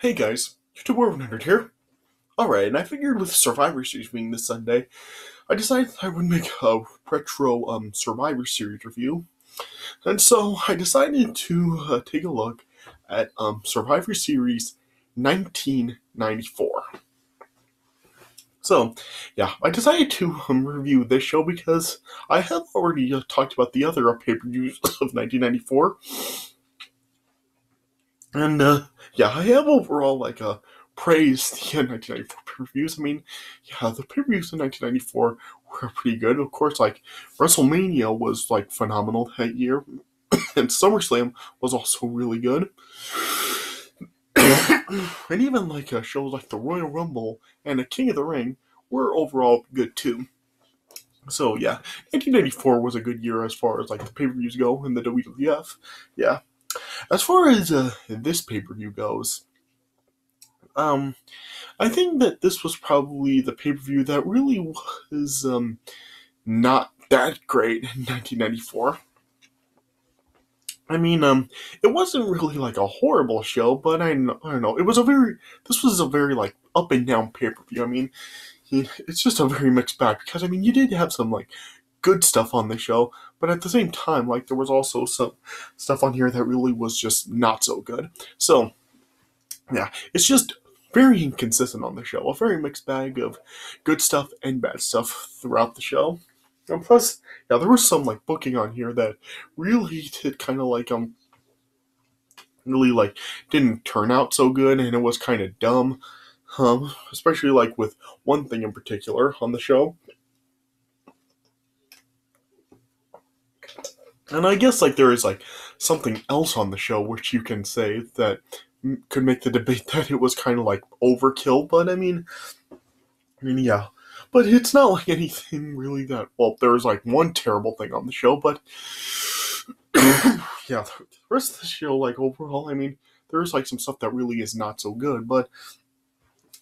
Hey guys, YouTube World Nerd here. Alright, and I figured with Survivor Series being this Sunday, I decided I would make a retro Survivor Series review. And so I decided to take a look at Survivor Series 1994. So, yeah, I decided to review this show because I have already talked about the other pay-per-views of 1994. And yeah, I have overall praised the 1994 pay-per-views. I mean, yeah, the pay-per-views in 1994 were pretty good. Of course, WrestleMania was phenomenal that year, and SummerSlam was also really good. And even shows like the Royal Rumble and the King of the Ring were overall good too. So yeah, 1994 was a good year as far as the pay-per-views go in the WWF. Yeah. As far as this pay-per-view goes, um, I think that this was probably the pay-per-view that really was not that great in 1994. I mean, it wasn't really a horrible show, but I don't know. This was a very up and down pay-per-view. I mean, it's just a very mixed bag because I mean, you did have some good stuff on the show, but at the same time, there was also some stuff on here that really was just not so good. So, yeah, it's just very inconsistent on the show. A very mixed bag of good stuff and bad stuff throughout the show. And plus, yeah, there was some booking on here that really did kind of really didn't turn out so good, and it was kind of dumb. Especially with one thing in particular on the show. And I guess there is something else on the show which you can say that could make the debate that it was kind of overkill, but I mean, yeah. But it's not anything really that, well, there was one terrible thing on the show, but yeah, the rest of the show, overall, I mean, there's some stuff that really is not so good, but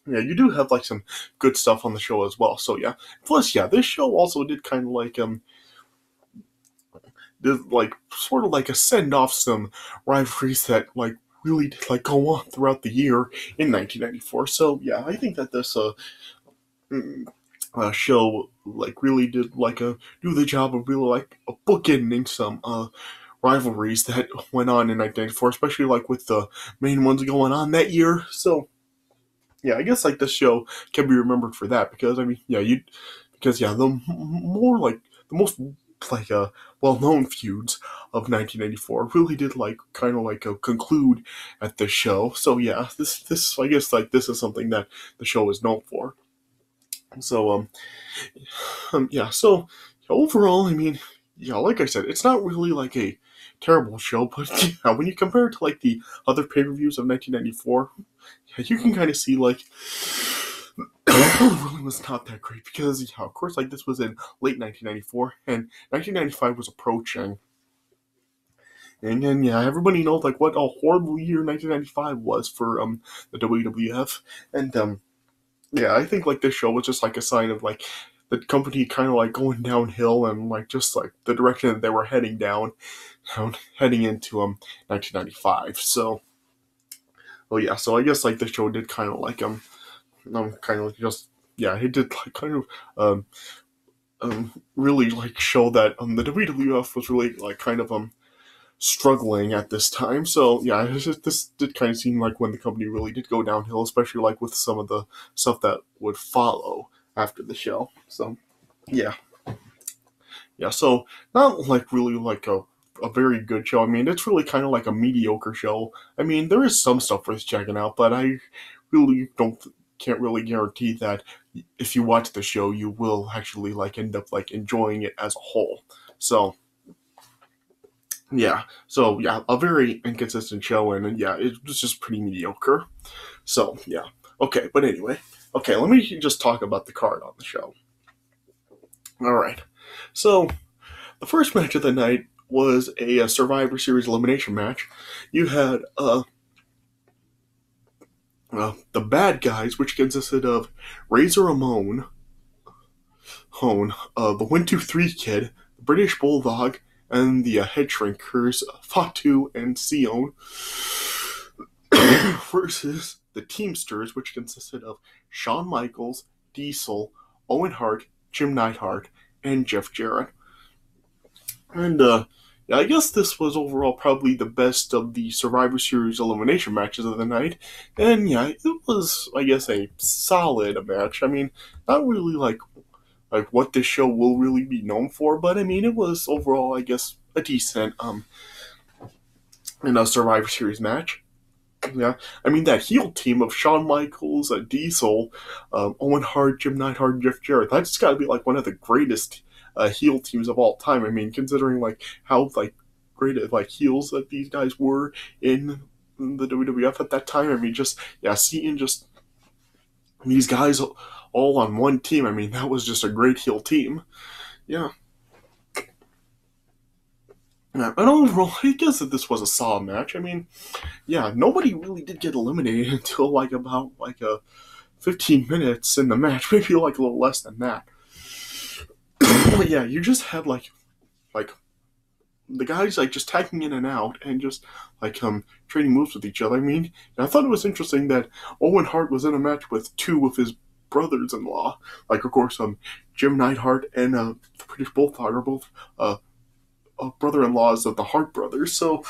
yeah, you do have some good stuff on the show as well. So yeah. Plus, yeah, this show also did kind of did sort of a send off some rivalries that really did go on throughout the year in 1994. So yeah, I think that this show really did do the job of really bookending some rivalries that went on in 1994, especially with the main ones going on that year. So yeah, I guess this show can be remembered for that because I mean, yeah, the more the most well-known feuds of 1994 really did kind of conclude at this show. So yeah, this I guess this is something that the show is known for. So yeah, so overall, I mean, yeah, like I said, it's not really a terrible show, but yeah, when you compare it to the other pay-per-views of 1994, yeah, you can kind of see it really was not that great because yeah, of course, this was in late 1994 and 1995 was approaching. And then yeah, everybody knows what a horrible year 1995 was for the WWF, and yeah, I think this show was just a sign of the company kind of going downhill and just the direction that they were heading heading into 1995. So, well yeah, so I guess the show did kind of kind of just yeah, it did kind of really show that the WWF was really kind of struggling at this time. So yeah, this did kind of seem when the company really did go downhill, especially with some of the stuff that would follow after the show. So yeah, yeah. So not really a very good show. I mean, it's really kind of a mediocre show. I mean, there is some stuff worth checking out, but I really can't really guarantee that if you watch the show, you will actually end up enjoying it as a whole. So yeah, so yeah, a very inconsistent show, and yeah, it was just pretty mediocre. So yeah, okay, but anyway, okay, let me just talk about the card on the show. All right, so the first match of the night was a Survivor Series elimination match. You had the bad guys, which consisted of Razor Ramon, the 1-2-3 Kid, the British Bulldog, and the Headshrinkers, Fatu and Sion. versus the Teamsters, which consisted of Shawn Michaels, Diesel, Owen Hart, Jim Neidhart, and Jeff Jarrett. And yeah, I guess this was overall probably the best of the Survivor Series elimination matches of the night. And yeah, it was, I guess, a solid match. I mean, not really like what this show will really be known for, but I mean, it was overall, I guess, a decent in a Survivor Series match. Yeah, I mean that heel team of Shawn Michaels, Diesel, Owen Hart, Jim Neidhart, and Jeff Jarrett. That's got to be like one of the greatest heel teams of all time. I mean, considering like how like great like heels that these guys were in the WWF at that time. I mean, just yeah, seeing just these guys all on one team. I mean, that was just a great heel team. Yeah. Yeah, and overall, I guess that this was a solid match. I mean, yeah, nobody really did get eliminated until like about 15 minutes in the match, maybe like a little less than that. But yeah, you just had like the guys like just tagging in and out and just like trading moves with each other. I mean, I thought it was interesting that Owen Hart was in a match with two of his brothers-in-law. Like, of course, Jim Neidhart and the British Bulldog are both brother-in-laws of the Hart brothers. So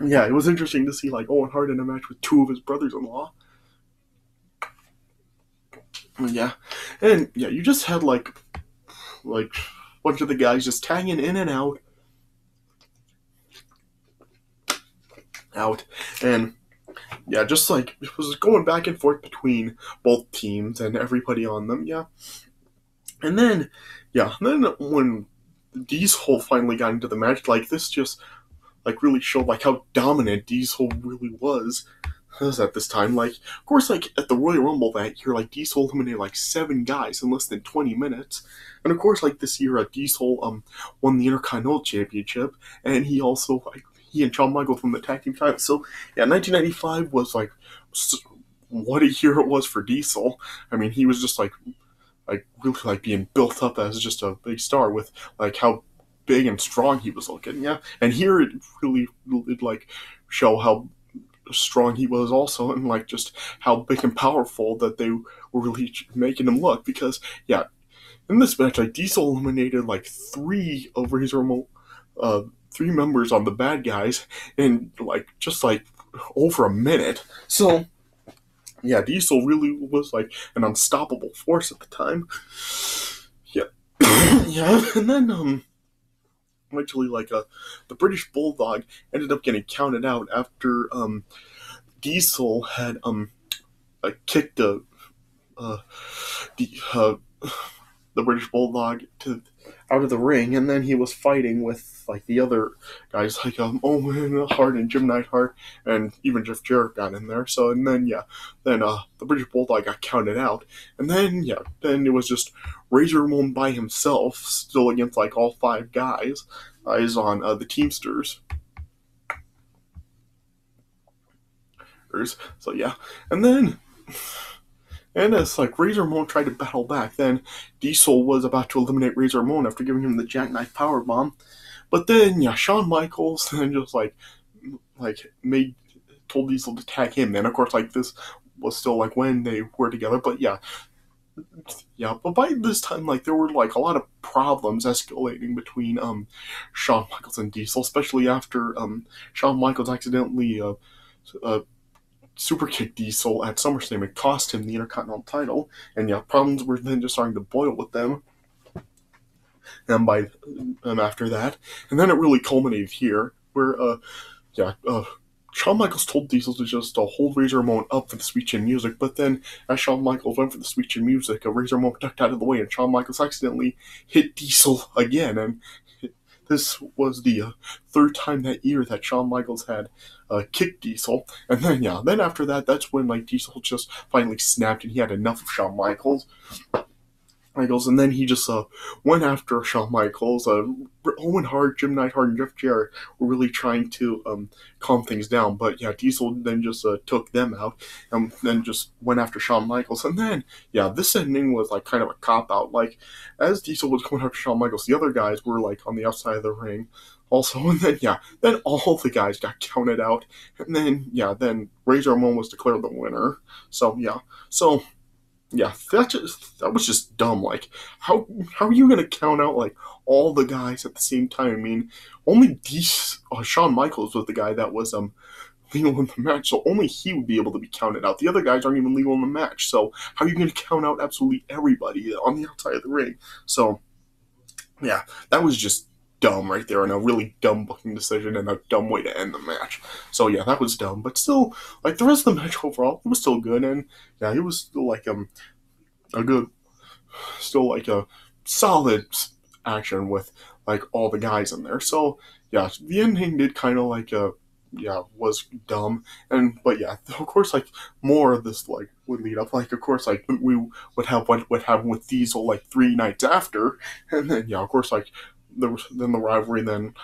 yeah, it was interesting to see like Owen Hart in a match with two of his brothers-in-law. Yeah, and yeah, you just had like a bunch of the guys just tagging in and out, and yeah, just like it was going back and forth between both teams and everybody on them. Yeah, and then when Diesel finally got into the match, like this just like really showed like how dominant Diesel really was at this time. Like, of course, like at the Royal Rumble that year, like Diesel eliminated like 7 guys in less than 20 minutes. And of course, like this year, Diesel won the Intercontinental Championship, and he also he and Shawn Michaels won the tag team title. So yeah, 1995 was like what a year it was for Diesel. I mean, he was just like really like being built up as just a big star with like how big and strong he was looking. Yeah, and here it really did like show how strong he was also, and like just how big and powerful that they were really making him look. Because yeah, in this match, like Diesel eliminated like 3 of Razor Ramon, 3 members on the bad guys in like just like over a minute. So yeah, Diesel really was like an unstoppable force at the time. Yeah, yeah, and then actually like the British Bulldog ended up getting counted out after Diesel had kicked the British Bulldog out of the ring, and then he was fighting with like the other guys like Owen Hart and Jim Neidhart, and even Jeff Jarrett got in there. So and then the British Bulldog got counted out, and then it was just Razor Ramon by himself, still against like all 5 guys, is on the Teamsters. So yeah, and then. And as like Razor Ramon tried to battle back, then Diesel was about to eliminate Razor Ramon after giving him the jackknife powerbomb. But then Shawn Michaels then just told Diesel to tag him. And of course like this was still like when they were together. But but by this time like there were like a lot of problems escalating between Shawn Michaels and Diesel, especially after Shawn Michaels accidentally super kick Diesel at SummerSlam. It cost him the Intercontinental title, and problems were then just starting to boil with them. And by after that, and then it really culminated here, where Shawn Michaels told Diesel to just hold Razor Ramon up for the Sweet Chin Music, but then as Shawn Michaels went for the Sweet Chin Music, Razor Ramon ducked out of the way, and Shawn Michaels accidentally hit Diesel again, and this was the 3rd time that year that Shawn Michaels had kicked Diesel. And then after that, that's when like Diesel just finally snapped and he had enough of Shawn Michaels. And then he just went after Shawn Michaels. Owen Hart, Jim Neidhart, and Jeff Jarrett were really trying to calm things down. But Diesel then just took them out and then just went after Shawn Michaels. And then, this ending was like kind of a cop-out. Like, as Diesel was going after Shawn Michaels, the other guys were like on the outside of the ring also, and then all the guys got counted out, and then Razor Ramon was declared the winner. So that was just dumb. Like, how are you gonna count out like all the guys at the same time? I mean, only Shawn Michaels was the guy that was legal in the match, so only he would be able to be counted out. The other guys aren't even legal in the match, so how are you gonna count out absolutely everybody on the outside of the ring? So yeah, that was just dumb right there, and a really dumb booking decision and a dumb way to end the match. So yeah, that was dumb, but still, like the rest of the match overall, it was still good, and yeah, it was still like a good, still like a solid action with like all the guys in there. So yeah, the ending did kind of like was dumb, but yeah, of course like more of this like would lead up, like of course like we would have what would happen with Diesel like 3 nights after, and then yeah, of course like then the rivalry then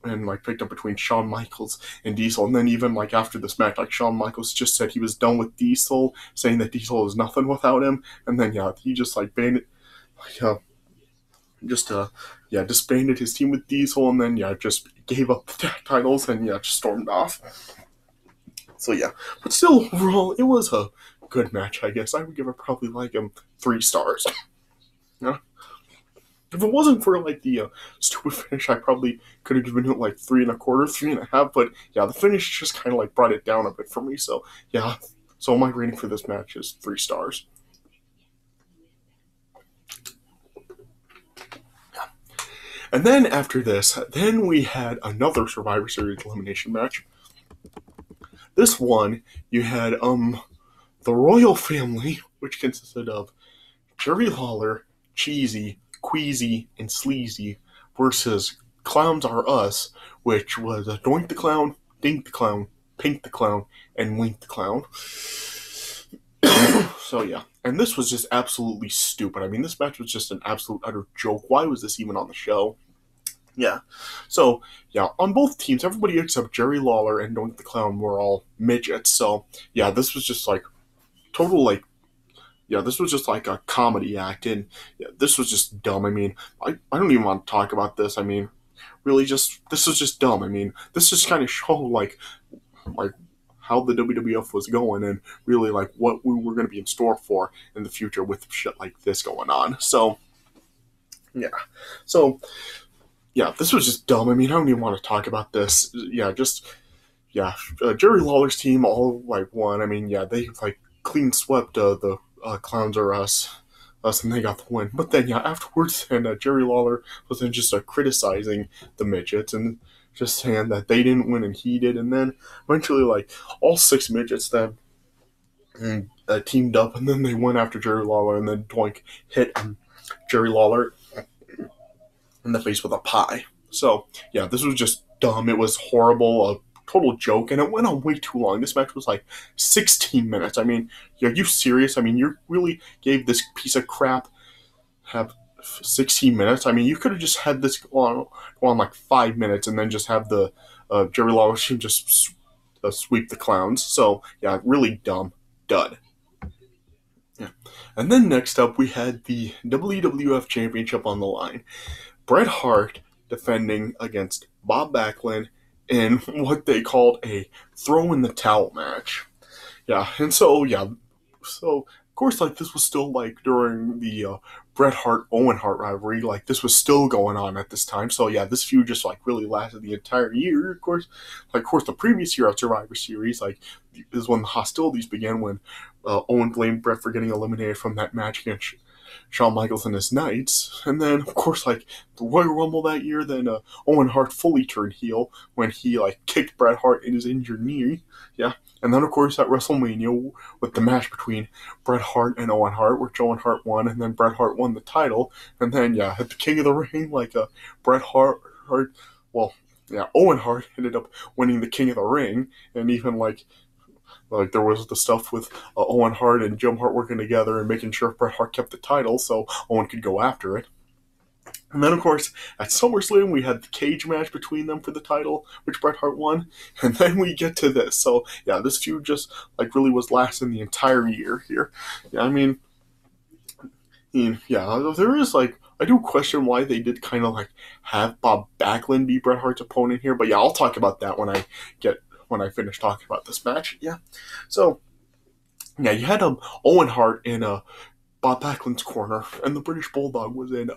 and like picked up between Shawn Michaels and Diesel, and then even like after this match, like Shawn Michaels just said he was done with Diesel, saying that Diesel is nothing without him, and then yeah, he just like banned it, like disbanded his team with Diesel, and then yeah, just gave up the tag titles and yeah, just stormed off. So yeah, but still overall, it was a good match. I guess I would give it probably like 3 stars. Yeah. If it wasn't for like the stupid finish, I probably could have given it like 3.25, 3.5. But yeah, the finish just kind of like brought it down a bit for me. So yeah, so my rating for this match is 3 stars. Yeah. And then after this, then we had another Survivor Series elimination match. This one, you had the Royal Family, which consisted of Jerry Lawler, Cheesy, Queasy, and Sleasy versus Clowns Are Us, which was Doink the Clown, Dink the Clown, Pink the Clown, and Wink the Clown. So yeah, and this was just absolutely stupid. I mean, this match was just an absolute utter joke. Why was this even on the show? Yeah. So, yeah, on both teams, everybody except Jerry Lawler and Doink the Clown were all midgets. So, yeah, this was just like total like this was just like a comedy act, and yeah, this was just dumb. I mean, I don't even want to talk about this. I mean, really, this was just dumb. I mean, this just kind of showed like how the WWF was going, and really like what we were going to be in store for in the future with shit like this going on. So, yeah, this was just dumb. I mean, I don't even want to talk about this. Jerry Lawler's team all like won. I mean, yeah, they like clean swept the Clowns Are Us, and they got the win. But then, yeah, afterwards, and Jerry Lawler was then just criticizing the midgets and just saying that they didn't win and he did. And then eventually, like, all 6 midgets that teamed up, and then they went after Jerry Lawler, and then Doink hit Jerry Lawler in the face with a pie. So, yeah, this was just dumb. It was horrible. Total joke, and it went on way too long. This match was like 16 minutes. I mean, are you serious? I mean, you really gave this piece of crap have 16 minutes? I mean, you could have just had this go on like 5 minutes and then just have the Jerry Lawler team just sweep the Clowns. So, yeah, really dumb. Dud. Yeah. And then next up, we had the WWF Championship on the line. Bret Hart defending against Bob Backlund in what they called a throw in the towel match. Yeah, and so of course like this was still like during the Bret Hart Owen Hart rivalry, like this was still going on at this time. So yeah, this feud just like really lasted the entire year. Of course, the previous year at Survivor Series, like is when the hostilities began, when Owen blamed Bret for getting eliminated from that match against Shawn Michaels and his Knights. And then, of course, like, the Royal Rumble that year, then Owen Hart fully turned heel when he, like, kicked Bret Hart in his injured knee. Yeah. And then, of course, at WrestleMania, with the match between Bret Hart and Owen Hart, which Owen Hart won, and then Bret Hart won the title. And then, yeah, at the King of the Ring, like, Owen Hart ended up winning the King of the Ring, and even, like there was the stuff with Owen Hart and Jim Hart working together and making sure Bret Hart kept the title so Owen could go after it. And then, of course, at SummerSlam, we had the cage match between them for the title, which Bret Hart won. And then we get to this. So, yeah, this feud just, like, really was lasting the entire year here. Yeah, I mean, there is, like, I do question why they did kind of like have Bob Backlund be Bret Hart's opponent here, but yeah, I'll talk about that when I finish talking about this match. Yeah, so yeah, you had Owen Hart in Bob Backlund's corner, and the British Bulldog was in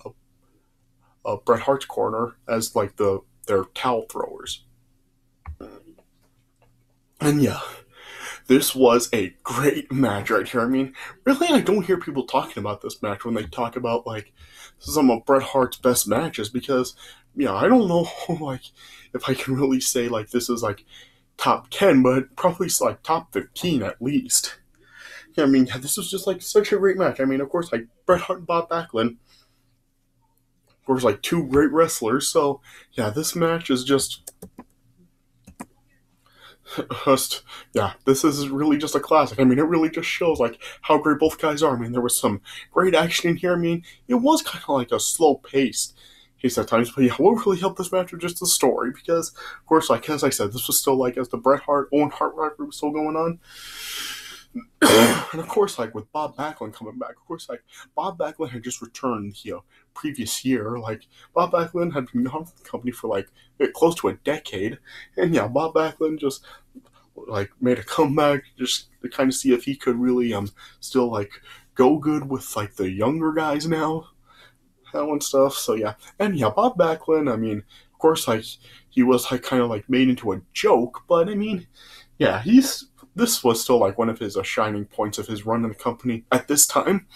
Bret Hart's corner as like their towel throwers. And yeah, this was a great match right here. I mean, really, I don't hear people talking about this match when they talk about like some of Bret Hart's best matches because, yeah, I don't know like if I can really say like this is like top 10, but probably like top 15 at least. Yeah, I mean, yeah, this was just like such a great match. I mean, of course, like Bret Hart and Bob Backlund, of course, like two great wrestlers. So yeah, this match is just yeah, this is really just a classic. I mean, it really just shows like how great both guys are. I mean, there was some great action in here. I mean, it was kind of like a slow paced case at times, but yeah, what really helped this match was just the story because, of course, like as I said, this was still like as the Bret Hart Owen Hart rivalry was still going on. And of course, like with Bob Backlund coming back, of course, like Bob Backlund had just returned the previous year. Like Bob Backlund had been gone from the company for like close to a decade, and yeah, Bob Backlund just like made a comeback just to kind of see if he could really still like go good with like the younger guys now, that one stuff. So yeah, and yeah, Bob Backlund. I mean, of course, like he was like kind of like made into a joke, but I mean, yeah, this was still like one of his shining points of his run in the company at this time.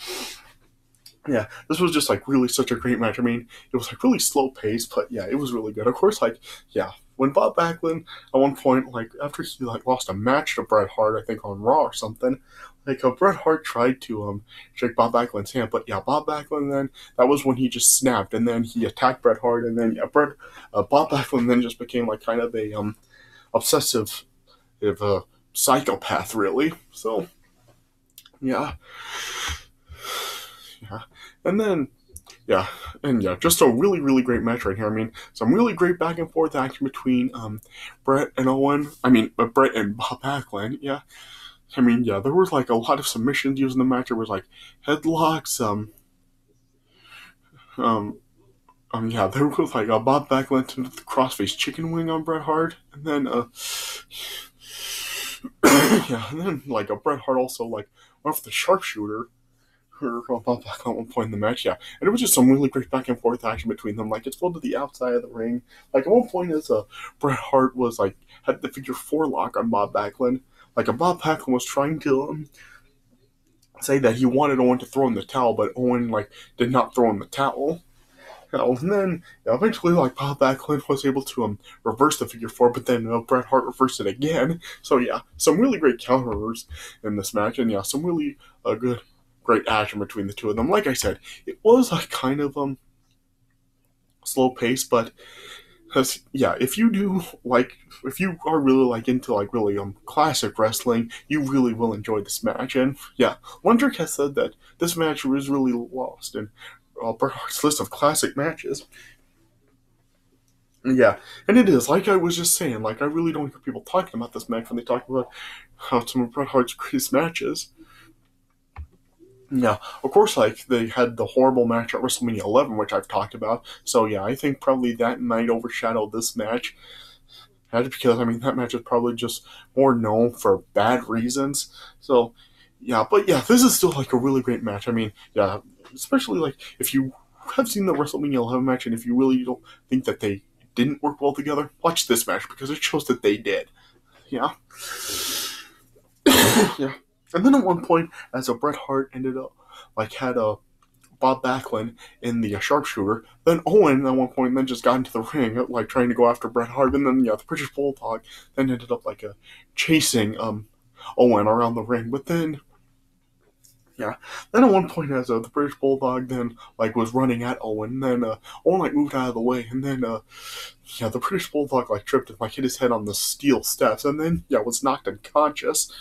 Yeah, this was just like really such a great match. I mean, it was like really slow paced, but yeah, it was really good. Of course, like yeah, when Bob Backlund at one point, like after he like lost a match to Bret Hart, I think on Raw or something, like Bret Hart tried to shake Bob Backlund's hand, but yeah, Bob Backlund then that was when he just snapped, and then he attacked Bret Hart, and then yeah, Bob Backlund then just became like kind of a obsessive, psychopath really. So yeah, yeah, and then yeah, and yeah, just a really, really great match right here. I mean, some really great back and forth action between Bret and Owen. I mean, Bret and Bob Backlund. Yeah, I mean, yeah, there was like a lot of submissions used in the match. There was like headlocks. Um, yeah, there was like a Bob Backlund to the crossface chicken wing on Bret Hart, and then yeah, and then like a Bret Hart also like went for the sharpshooter Bob Backlund at one point in the match, yeah. And it was just some really great back and forth action between them. Like, it's pulled to the outside of the ring. Like, at one point, as Bret Hart was, like, had the figure 4 lock on Bob Backlund. Like, Bob Backlund was trying to say that he wanted Owen to throw in the towel, but Owen, like, did not throw in the towel. And then, eventually, like, Bob Backlund was able to reverse the figure 4, but then Bret Hart reversed it again. So, yeah, some really great counters in this match. And, yeah, some really great action between the two of them. Like I said, it was a kind of slow pace, but yeah, if you are really like into like really classic wrestling, you really will enjoy this match. And yeah, Lundrick has said that this match was really lost in Bret Hart's list of classic matches. Yeah, and it is, like I was just saying, like I really don't hear people talking about this match when they talk about some of Bret Hart's greatest matches. Yeah, of course, like, they had the horrible match at WrestleMania 11, which I've talked about. So, yeah, I think probably that might overshadow this match. That's because, I mean, that match is probably just more known for bad reasons. So, yeah, but yeah, this is still, like, a really great match. I mean, yeah, especially, like, if you have seen the WrestleMania 11 match and if you really don't think that they didn't work well together, watch this match because it shows that they did. Yeah. Yeah. And then at one point, as Bret Hart ended up, like, had Bob Backlund in the sharpshooter, then Owen at one point then just got into the ring, like, trying to go after Bret Hart, and then, yeah, the British Bulldog then ended up, like, chasing Owen around the ring, but then, yeah, then at one point as the British Bulldog then, like, was running at Owen, then Owen, like, moved out of the way, and then, yeah, the British Bulldog, like, tripped and, like, hit his head on the steel steps, and then, yeah, was knocked unconscious.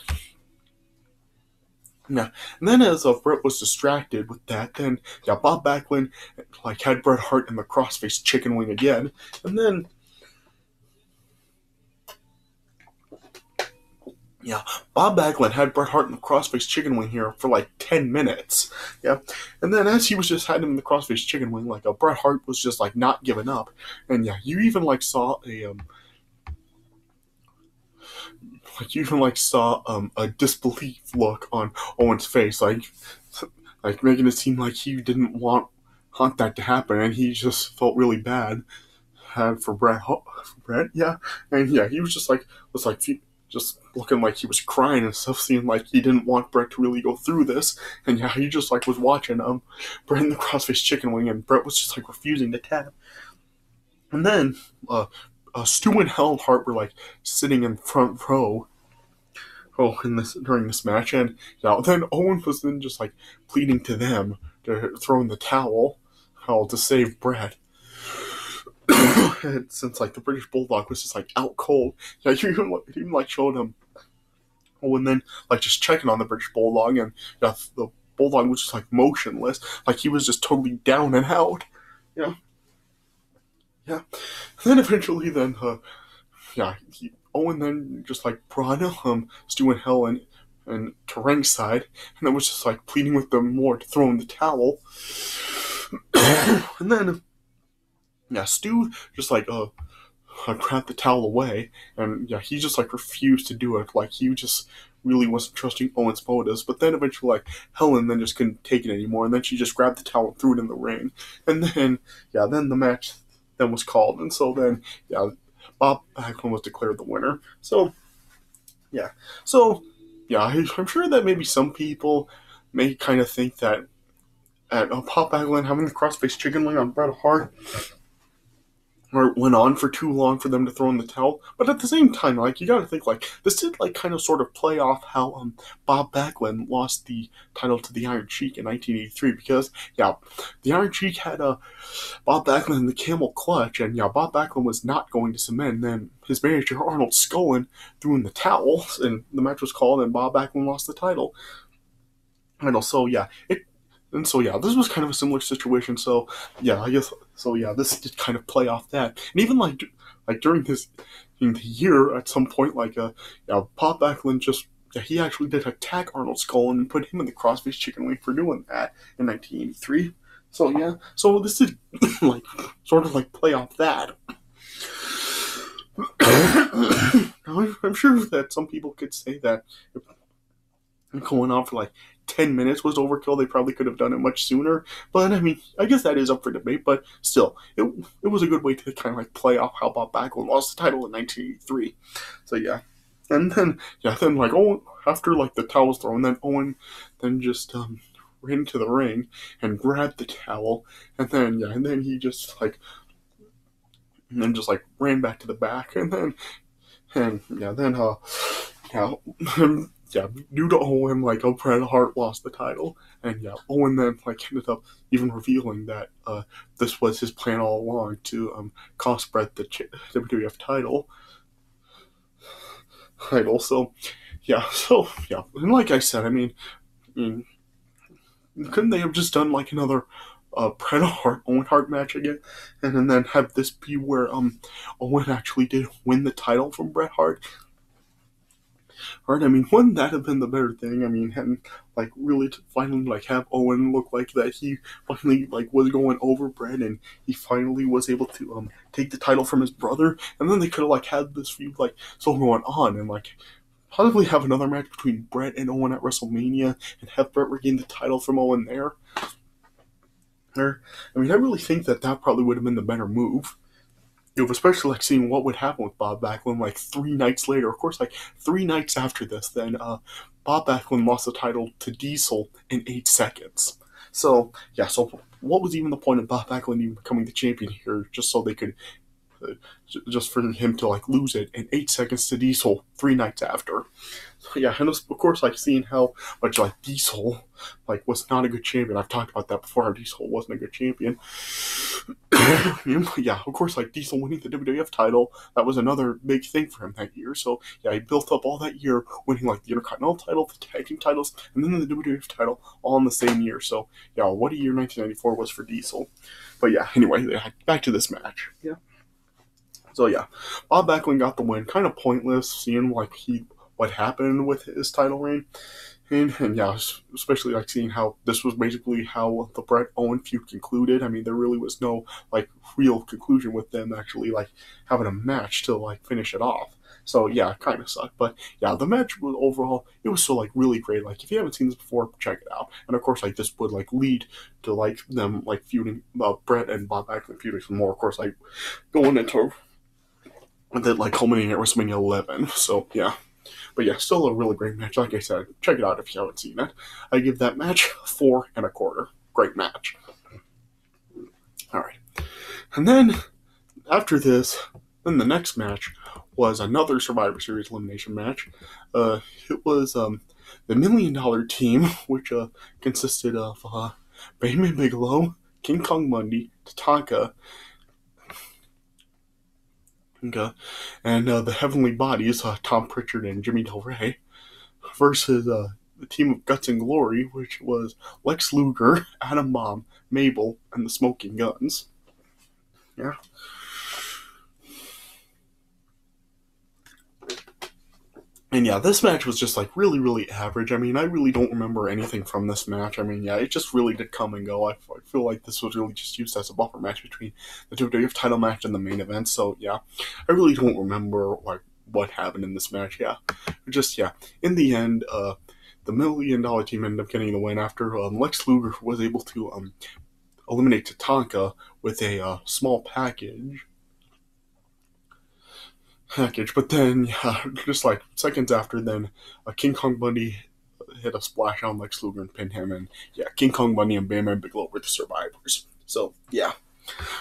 Yeah, and then as Bret was distracted with that, then yeah, Bob Backlund like had Bret Hart in the crossface chicken wing again, and then yeah, Bob Backlund had Bret Hart in the crossface chicken wing here for like 10 minutes. Yeah. And then as he was just had him in the crossface chicken wing, like Bret Hart was just like not giving up. And yeah, you even like saw a disbelief look on Owen's face, like making it seem like he didn't want that to happen, and he just felt really bad for Bret, yeah, and yeah, he was just looking like he was crying and stuff, seeing like he didn't want Bret to really go through this, and yeah, he just like was watching Bret in the crossface chicken wing, and Bret was just like refusing to tap, and then Stu and Hell and Hart were like sitting in front row. Oh, during this match, and yeah, then Owen was then just like pleading to them to throw in the towel, to save Bret. And since like the British Bulldog was just like out cold, yeah, you even like showed him. Oh, and then like just checking on the British Bulldog, and yeah, the Bulldog was just like motionless, like he was just totally down and out. Yeah, yeah. And then eventually, Owen then just like brought Stu and Hell and to ringside, and then was just like pleading with them more to throw in the towel. And then yeah, Stu just like grabbed the towel away, and yeah, he just like refused to do it. Like he just really wasn't trusting Owen's motives. But then eventually, like Helen then just couldn't take it anymore, and then she just grabbed the towel and threw it in the ring. And then then the match then was called, and so then Bob Backlund was declared the winner. So I'm sure that maybe some people may kind of think that at Bob Backlund having the crossface chicken wing on Bret Hart or it went on for too long for them to throw in the towel. But at the same time, like you gotta think like this did like kind of sort of play off how Bob Backlund lost the title to the Iron Sheik in 1983, because the Iron Sheik had Bob Backlund in the camel clutch, and Bob Backlund was not going to submit, and then his manager Arnold Skolin threw in the towel, and the match was called, and Bob Backlund lost the title. And also, this was kind of a similar situation. So I guess this did kind of play off that, and even like during this in the year at some point, Bob Backlund just he actually did attack Arnold Skolin and put him in the crossface chicken wing for doing that in 1983. So this did like sort of like play off that. Now, I'm sure that some people could say that going on for like 10 minutes was overkill. They probably could have done it much sooner. But I mean, I guess that is up for debate. But still, it was a good way to kind of like play off how Bob Backlund lost the title in 1983. So and then like Owen, after like the towel was thrown, then Owen then just ran into the ring and grabbed the towel, and then he just like ran back to the back, and then due to Owen, Bret Hart lost the title, and Owen then ended up even revealing that this was his plan all along to cost Bret the WWF title. And like I said, I mean, couldn't they have just done like another Bret Hart Owen Hart match again, and then have this be where Owen actually did win the title from Bret Hart? Right, I mean, wouldn't that have been the better thing? I mean, and really to finally have Owen look like that he finally was going over Bret, and he finally was able to take the title from his brother, and then they could have had this feud so going on, and possibly have another match between Bret and Owen at WrestleMania, and have Bret regain the title from Owen there. I mean, I really think that probably would have been the better move. Especially seeing what would happen with Bob Backlund 3 nights later. Of course, 3 nights after this, then Bob Backlund lost the title to Diesel in 8 seconds. So what was even the point of Bob Backlund even becoming the champion here, just so they could, just for him to lose it in 8 seconds to Diesel 3 nights after? So and of course seeing how much Diesel was not a good champion. I've talked about that before, how Diesel wasn't a good champion. Of course Diesel winning the WWF title, that was another big thing for him that year. So he built up all that year winning the Intercontinental title, the tag team titles, and then the WWF title all in the same year. So what a year 1994 was for Diesel. But anyway, back to this match. So Bob Backlund got the win. Kind of pointless, seeing he what happened with his title reign. And yeah, especially like seeing how this was basically how the Bret Owen feud concluded. I mean, there really was no like real conclusion with them actually like having a match to like finish it off. So yeah, it kind of sucked. But yeah, the match was overall, it was so like really great. Like if you haven't seen this before, check it out. And of course, like this would like lead to like them like feuding, Bret and Bob Backlund feuding some more. Of course, like going into that like culminating at WrestleMania 11. So yeah. But yeah, still a really great match. Like I said, check it out if you haven't seen it. I give that match 4.25. Great match. Alright. And then, after this, then the next match was another Survivor Series elimination match. It was the $1 Million Team, which consisted of Bigelow, King Kong Bundy, Tatanka, and the Heavenly Bodies, Tom Pritchard and Jimmy Del Rey, versus the team of Guts and Glory, which was Lex Luger, Adam Bomb, Mabel, and the Smoking Guns. Yeah. And yeah, this match was just like really, really average. I mean, I really don't remember anything from this match. I mean, yeah, it just really did come and go. I feel like this was really just used as a buffer match between the WWF title match and the main event. So yeah, I really don't remember like what happened in this match. Yeah, just yeah. In the end, the $1 Million Team ended up getting the win after Lex Luger was able to eliminate Tatanka with a small package. But then, yeah, just like seconds after, then King Kong Bundy hit a splash on Lex Luger and pinned him, and yeah, King Kong Bundy and Bam Bam Bigelow were the survivors. So yeah,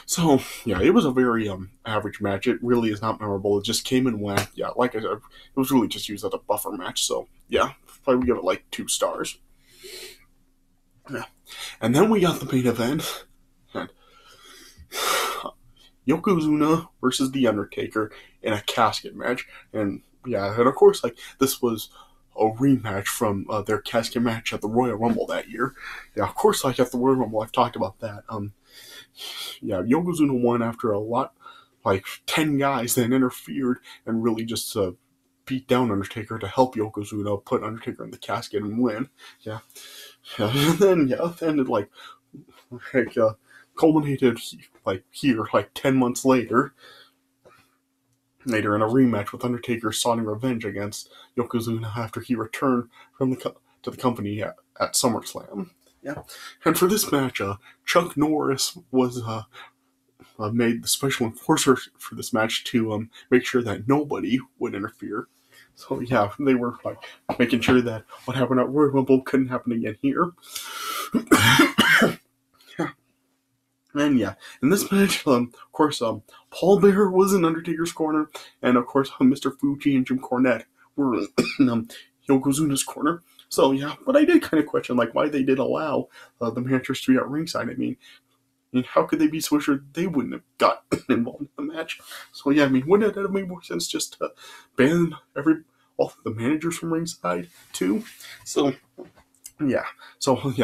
it was a very average match. It really is not memorable. It just came and went. Yeah, like I said, it was really just used as a buffer match. So yeah, I would give it like 2 stars. Yeah, and then we got the main event. And Yokozuna versus The Undertaker in a casket match. And yeah, and of course, like, this was a rematch from their casket match at the Royal Rumble that year. Yeah, of course, like, at the Royal Rumble, I've talked about that. Yeah, Yokozuna won after a lot, like, 10 guys then interfered and really just beat down Undertaker to help Yokozuna put Undertaker in the casket and win. Yeah. And then, yeah, it ended, culminated like here, like 10 months later in a rematch with Undertaker sought revenge against Yokozuna after he returned from to the company at SummerSlam. Yeah, and for this match, Chuck Norris was made the special enforcer for this match to make sure that nobody would interfere. So yeah, they were like making sure that what happened at Royal Rumble couldn't happen again here. And yeah, in this match, of course, Paul Bearer was in Undertaker's corner, and of course, Mr. Fuji and Jim Cornette were in Yokozuna's corner. So yeah, but I did kind of question like why they did allow the managers to be at ringside. I mean, how could they be so sure they wouldn't have gotten involved in the match? So yeah, I mean, wouldn't it have made more sense just to ban all the managers from ringside too? So yeah,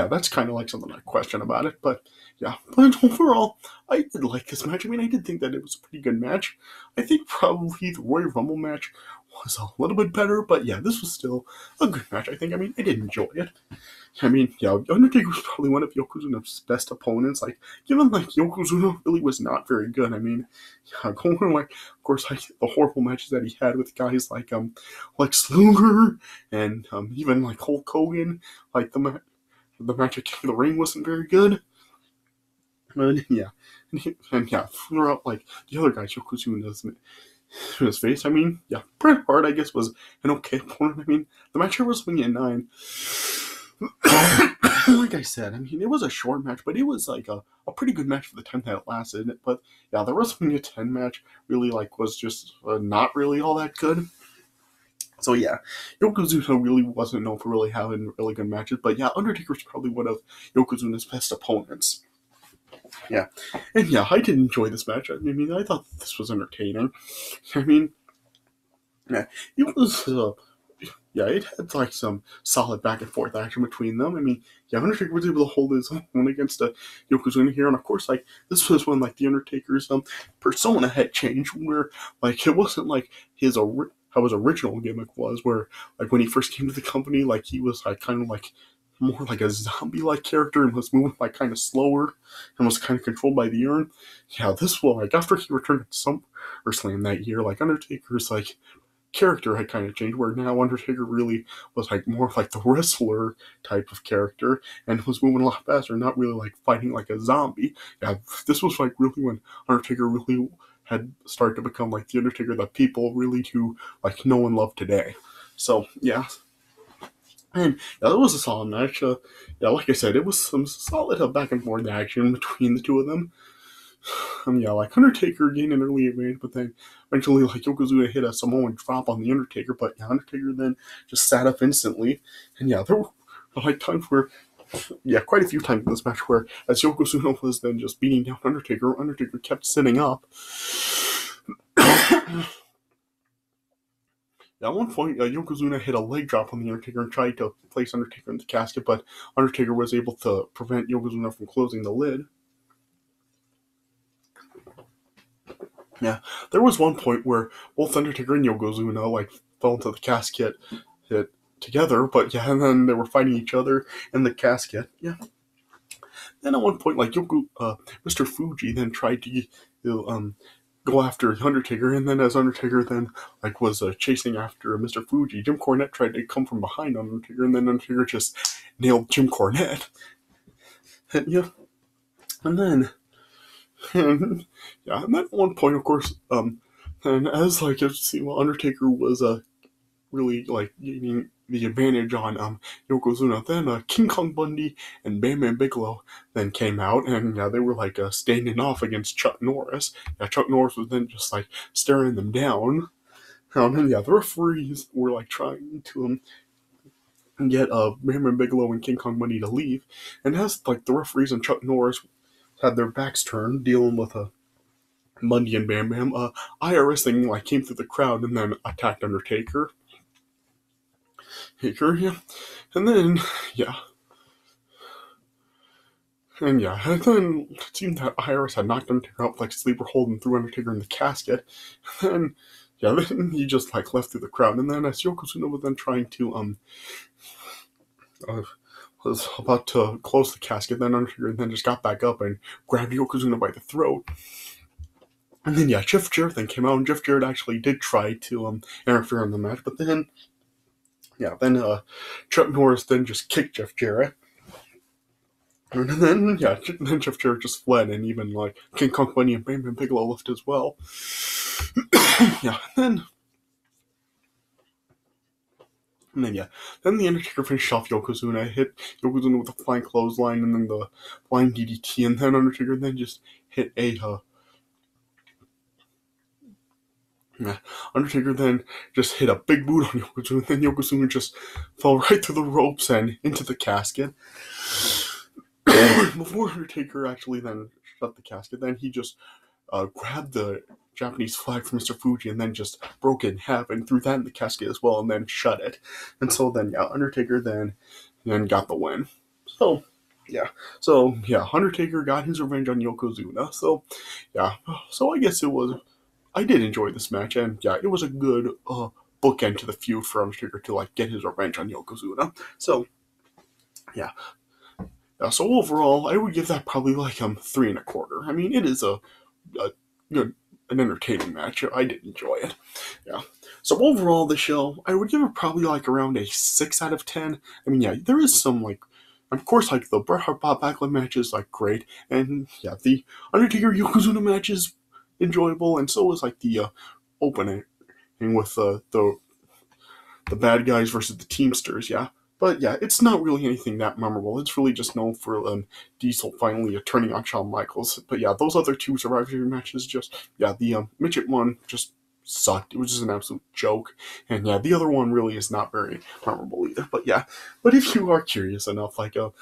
that's kind of like something I question about it, but yeah, but overall, I did like this match. I mean, I did think that it was a pretty good match. I think probably the Royal Rumble match was a little bit better, but yeah, this was still a good match, I think. I mean, I did enjoy it. I mean, yeah, Undertaker was probably one of Yokozuna's best opponents. Like, given, like, Yokozuna really was not very good. I mean, yeah, going, like, of course, like, the horrible matches that he had with guys like, Lex Luger and, even, like, Hulk Hogan, like, the match at King of the Ring wasn't very good. And yeah, throughout, like, the other guys, Yokozuna's in his face. I mean, yeah, Bret Hart, I guess, was an okay opponent. I mean, the match at WrestleMania 9, like I said, I mean, it was a short match, but it was, like, a pretty good match for the time that it lasted. But, yeah, the WrestleMania 10 match really, like, was just not really all that good. So, yeah, Yokozuna really wasn't known for really having really good matches. But, yeah, Undertaker was probably one of Yokozuna's best opponents. Yeah, and yeah, I did enjoy this match. I mean, I thought this was entertaining. I mean, yeah, it was, it had, like, some solid back and forth action between them. I mean, yeah, Undertaker was able to hold his own against Yokozuna here, and of course, like, this was when, like, the Undertaker's persona had changed, where, like, it wasn't, like, his how his original gimmick was, where like when he first came to the company, like he was like kind of like more like a zombie-like character and was moving like kind of slower and was kind of controlled by the urn. Yeah, this one, like after he returned at SummerSlam that year, like Undertaker's like character had kind of changed, where now Undertaker really was like more like the wrestler type of character and was moving a lot faster, not really like fighting like a zombie. Yeah, this was like really when Undertaker really had started to become like the Undertaker that people really do like know and love today. So yeah. And yeah, it was a solid match. Yeah, like I said, it was some solid back and forth action between the two of them. Yeah, like Undertaker gained an early advantage, but then eventually, like Yokozuna hit a Samoan drop on the Undertaker, but yeah, Undertaker then just sat up instantly, and yeah, there were like times where, yeah, quite a few times in this match where as Yokozuna was then just beating down Undertaker, Undertaker kept sitting up. At one point, Yokozuna hit a leg drop on the Undertaker and tried to place Undertaker in the casket, but Undertaker was able to prevent Yokozuna from closing the lid. Yeah, there was one point where both Undertaker and Yokozuna like fell into the casket hit together, but yeah, and then they were fighting each other in the casket. Yeah. Then at one point, like Mr. Fuji then tried to go after Undertaker, and then as Undertaker then like was chasing after Mr. Fuji, Jim Cornette tried to come from behind Undertaker, and then Undertaker just nailed Jim Cornette. And yeah, and then. And, yeah, and then at one point, of course, and as like you see, well, Undertaker was really like gaining the advantage on Yokozuna. Then King Kong Bundy and Bam Bam Bigelow then came out, and yeah, they were like standing off against Chuck Norris. Yeah, Chuck Norris was then just like staring them down. And yeah, the referees were like trying to get Bam Bam Bigelow and King Kong Bundy to leave, and as like the referees and Chuck Norris had their backs turned, dealing with Bundy and Bam Bam, IRS thing like came through the crowd and then attacked Undertaker. Yeah. And then, yeah. And yeah, and then it seemed that IRS had knocked Undertaker out with like sleeper hold and threw Undertaker in the casket. And yeah, then he just like left through the crowd. And then as Yokozuna was then trying to was about to close the casket, then Undertaker then just got back up and grabbed Yokozuna by the throat. And then yeah, Jeff Jarrett then came out, and Jeff Jarrett actually did try to interfere in the match, but then Chuck Norris then just kicked Jeff Jarrett. And then then Jeff Jarrett just fled, and even like King Kong Bundy and Bam Bam Bigelow left as well. Yeah, and then the Undertaker finished off Yokozuna, hit Yokozuna with a flying clothesline, and then the flying DDT, and then Undertaker then just hit a Undertaker then just hit a big boot on Yokozuna, and then Yokozuna just fell right through the ropes and into the casket. Before Undertaker actually then shut the casket, then he just grabbed the Japanese flag from Mr. Fuji and then just broke it in half and threw that in the casket as well and then shut it. And so then, yeah, Undertaker then got the win. So, Undertaker got his revenge on Yokozuna. So, yeah, so I guess I did enjoy this match, and yeah, it was a good bookend to the feud for Undertaker to like get his revenge on Yokozuna. So, yeah. So overall, I would give that probably like 3.25. I mean, it is a good, an entertaining match. I did enjoy it. Yeah. So overall, the show, I would give it probably like around a 6 out of 10. I mean, yeah, there is some like, of course, like the Bret Hart Bob Backlund match is like great, and yeah, the Undertaker Yokozuna match is enjoyable, and so is like the opening with the bad guys versus the Teamsters. Yeah. But yeah, it's not really anything that memorable. It's really just known for Diesel finally turning on Shawn Michaels. But yeah, those other two Survivor Series matches the midget one just sucked. It was just an absolute joke. And yeah, the other one really is not very memorable either. But yeah, if you are curious enough, like the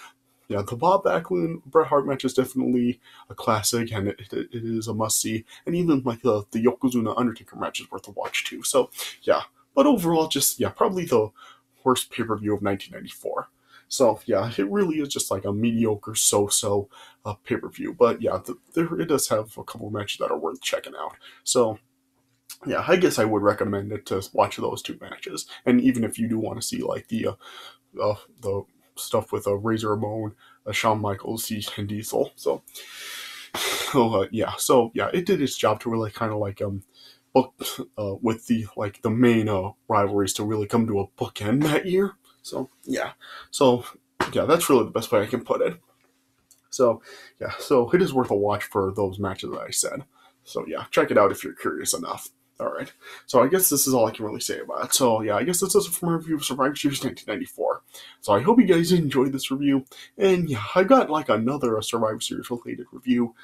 Bob Backlund Bret Hart match is definitely a classic, and it is a must see. And even like the Yokozuna Undertaker match is worth a watch too. So yeah, but overall, probably the worst pay-per-view of 1994. So yeah, it really is just like a mediocre so-so pay-per-view. But yeah, it does have a couple of matches that are worth checking out. So yeah, I guess I would recommend it to watch those two matches. And even if you do want to see like the stuff with Razor Ramon, Shawn Michaels, and Diesel. So yeah, it did its job to really kind of like book with the main rivalries to really come to a bookend that year. So yeah, that's really the best way I can put it. So yeah, so it is worth a watch for those matches that I said. So yeah, check it out if you're curious enough. All right. So I guess this is all I can really say about it. So yeah, I guess that's it for my review of Survivor Series 1994. So I hope you guys enjoyed this review. And yeah, I've got like another Survivor Series related review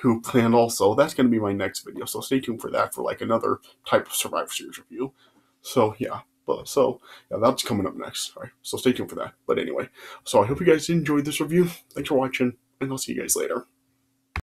who planned also. That's going to be my next video. So stay tuned for that for like another type of Survivor Series review. So yeah. Yeah, that's coming up next. All right, so stay tuned for that. But anyway, so I hope you guys enjoyed this review. Thanks for watching, and I'll see you guys later.